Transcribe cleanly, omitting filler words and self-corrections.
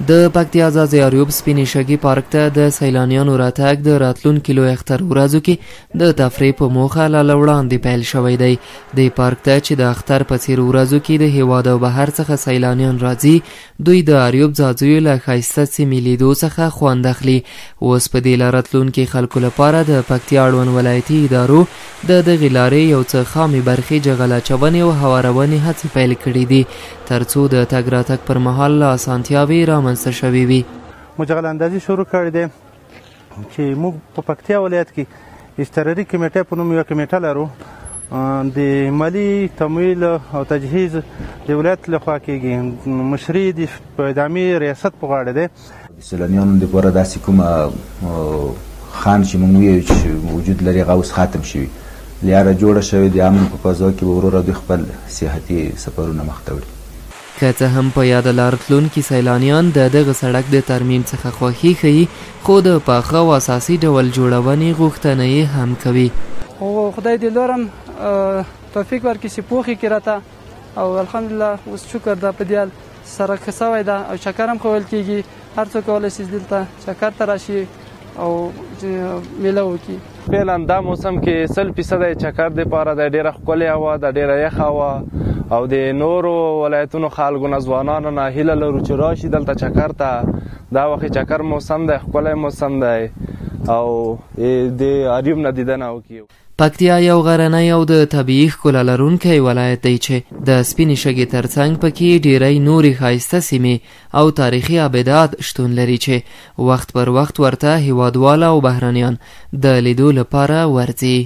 د پکتیا ځاځي اریوب سپینې شګې پارک ته د سیلانیانو راتګ د راتلونکي لوی اختر ورځو کې د تفریح په موخه له وړاندې پیل شوی دی. د پارک ته چې د اختر په څېر ورځو کې د هیواد او بهر څخه سیلانیان راځي، دوی د اریوب ځاځیو له ښایسته سیمې لیدو څخه خوند اخلي. اوس په دې له راتلونکي خلکو لپاره د پکتیا اړوند ولایتي ادارو د دغې لارې یو څه خامې برخې جغل اچونې او هوارونې هڅې پیل کړي دي تر څو د تګ راتګ پر مهال اسانتیاوې رامنځته شوې وي. مو جغل اندازي شروع کړی دی چې موږ په پکتیا ولایت کې اضطراري کمیټه په نوم یوه کمیټه لرو. د مالي تمویل او تجهیز د ولایت لخوا کېږي، مشري د ادامې ریاست په غاړه دی. د سیلانیانو دپاره داسې کومه خان چې موږ ویو چې وجود لري هغه اوس ختم شوي، لاره جوړه شوې د امن په فضا کې به ورو دوی خپل سیاحتي سفرونه مخته وړي. که څه هم په یاده راتلونکي سیلانیان د دغه سړک د ترمیم څخه خوښي ښیي، خو د پاخه او اساسي ډول جوړونې غوښتنه یې هم کوي. خدای دې لورم توفیق ورکړي چې پوخ یې کړي راته، او الحمدلله اوس شکر ده په دې سړک ښه سوی ده او چکر هم ښوول کېږي. هر څوک کولی شي دلته چکر ته راشي او میله وکړي. فعلا دا موسم کې 100% چکر دپاره د ډېره ښکلې هوا ده، ډېره یخه هوا، او د نورو ولایتونو خلکو نه ځوانانو نه هیله لرو چې راشي دلته چکر ته. دا وخت چکر موسم دی، ښکلی موسم دی او د اریوب نه دیدنه وکړي. پکتیا یو غرنی او د طبیعي ښکلا لرونکی ولایت دی چې د سپینې شګې ترڅنګ پکې ډیری نورې ښایسته سیمې او تاریخي ابدات شتون لري چې وخت پر وخت ورته هیوادوال او بهرنیان د لیدو لپاره ورځي.